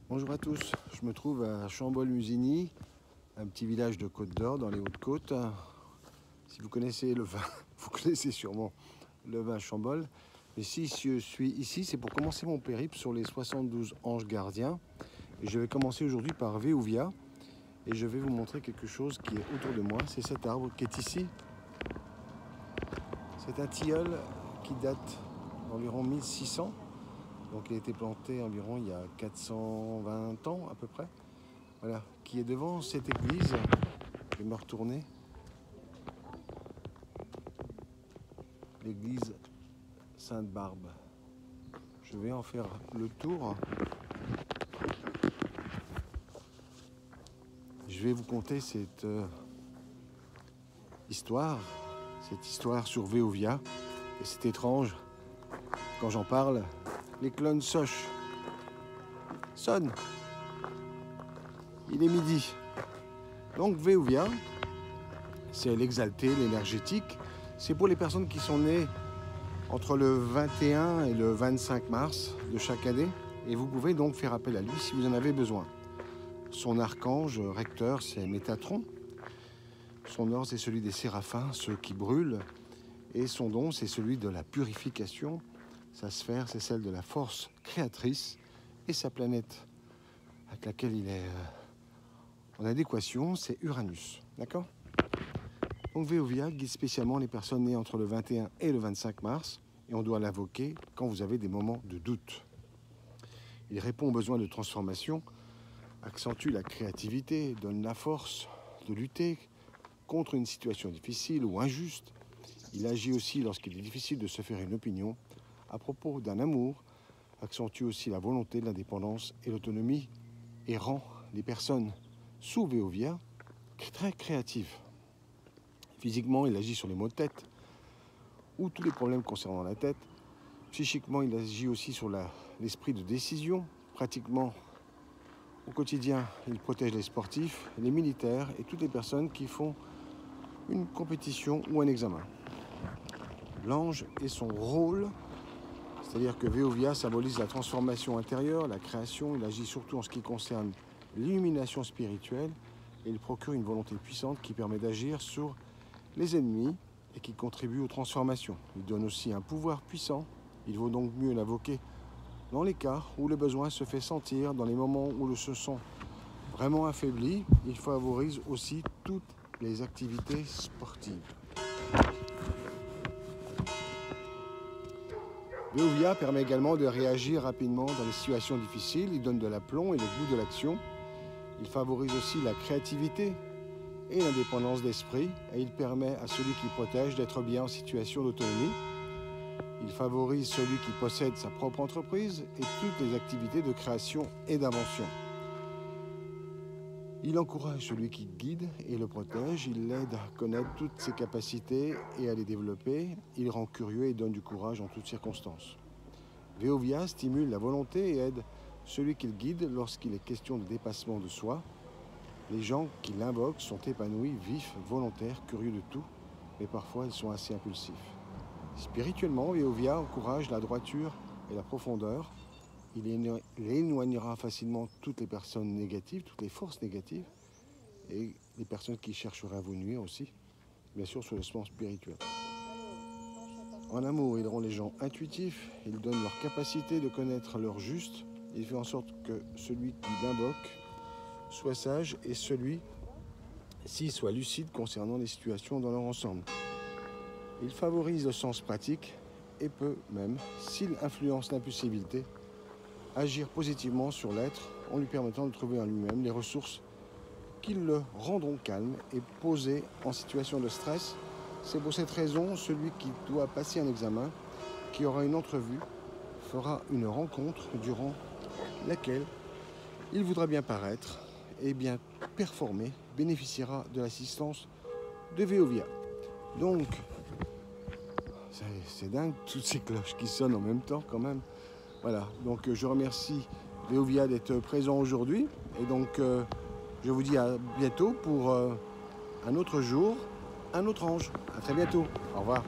Bonjour à tous, je me trouve à Chambol-Musigny, un petit village de Côte-d'Or dans les Hautes-Côtes. Si vous connaissez le vin, vous connaissez sûrement le vin Chambol. Mais si je suis ici, c'est pour commencer mon périple sur les 72 anges gardiens. Et je vais commencer aujourd'hui par Veouvia. Et je vais vous montrer quelque chose qui est autour de moi. C'est cet arbre qui est ici. C'est un tilleul qui date d'environ 1600. Donc il a été planté environ il y a 420 ans à peu près. Voilà, qui est devant cette église. Je vais me retourner. L'église Sainte-Barbe. Je vais en faire le tour. Je vais vous conter cette histoire sur Veouvia. Et c'est étrange, quand j'en parle, les clones sonnent. Il est midi. Donc Veouvia, c'est l'exalté, l'énergétique. C'est pour les personnes qui sont nées entre le 21 et le 25 mars de chaque année. Et vous pouvez donc faire appel à lui si vous en avez besoin. Son archange recteur, c'est Métatron. Son ordre, c'est celui des séraphins, ceux qui brûlent. Et son don, c'est celui de la purification. Sa sphère, c'est celle de la force créatrice. Et sa planète avec laquelle il est en adéquation, c'est Uranus. D'accord ? Donc Veouvia guide spécialement les personnes nées entre le 21 et le 25 mars. Et on doit l'invoquer quand vous avez des moments de doute. Il répond aux besoins de transformation, accentue la créativité, donne la force de lutter contre une situation difficile ou injuste. Il agit aussi lorsqu'il est difficile de se faire une opinion à propos d'un amour, accentue aussi la volonté de l'indépendance et l'autonomie et rend les personnes sous Veouvia très créatives. Physiquement, il agit sur les maux de tête ou tous les problèmes concernant la tête. Psychiquement, il agit aussi sur l'esprit de décision. Pratiquement, au quotidien, il protège les sportifs, les militaires et toutes les personnes qui font une compétition ou un examen. L'ange et son rôle, c'est-à-dire que Veouvia symbolise la transformation intérieure, la création. Il agit surtout en ce qui concerne l'illumination spirituelle et il procure une volonté puissante qui permet d'agir sur les ennemis et qui contribue aux transformations. Il donne aussi un pouvoir puissant. Il vaut donc mieux l'invoquer dans les cas où le besoin se fait sentir, dans les moments où le se sent vraiment affaibli. Il favorise aussi toutes les activités sportives. Veouvia permet également de réagir rapidement dans les situations difficiles. Il donne de l'aplomb et le goût de l'action. Il favorise aussi la créativité et l'indépendance d'esprit. Et il permet à celui qui protège d'être bien en situation d'autonomie. Il favorise celui qui possède sa propre entreprise et toutes les activités de création et d'invention. Il encourage celui qui guide et le protège. Il l'aide à connaître toutes ses capacités et à les développer. Il rend curieux et donne du courage en toutes circonstances. Veouvia stimule la volonté et aide celui qu'il guide lorsqu'il est question de dépassement de soi. Les gens qui l'invoquent sont épanouis, vifs, volontaires, curieux de tout, mais parfois ils sont assez impulsifs. Spirituellement, Veouvia encourage la droiture et la profondeur. Il éloignera facilement toutes les personnes négatives, toutes les forces négatives, et les personnes qui chercheraient à vous nuire aussi, bien sûr sur le plan spirituel. En amour, il rend les gens intuitifs, il donne leur capacité de connaître leur juste, il fait en sorte que celui qui l'invoque soit sage et celui-ci soit lucide concernant les situations dans leur ensemble. Il favorise le sens pratique et peut même, s'il influence l'impulsivité, agir positivement sur l'être en lui permettant de trouver en lui-même les ressources qui le rendront calme et posé en situation de stress. C'est pour cette raison, celui qui doit passer un examen, qui aura une entrevue, fera une rencontre durant laquelle il voudra bien paraître et bien performer, bénéficiera de l'assistance de Veouvia. Donc, c'est dingue, toutes ces cloches qui sonnent en même temps quand même. Voilà, donc je remercie Veouvia d'être présent aujourd'hui. Et donc, je vous dis à bientôt pour un autre jour, un autre ange. À très bientôt. Au revoir.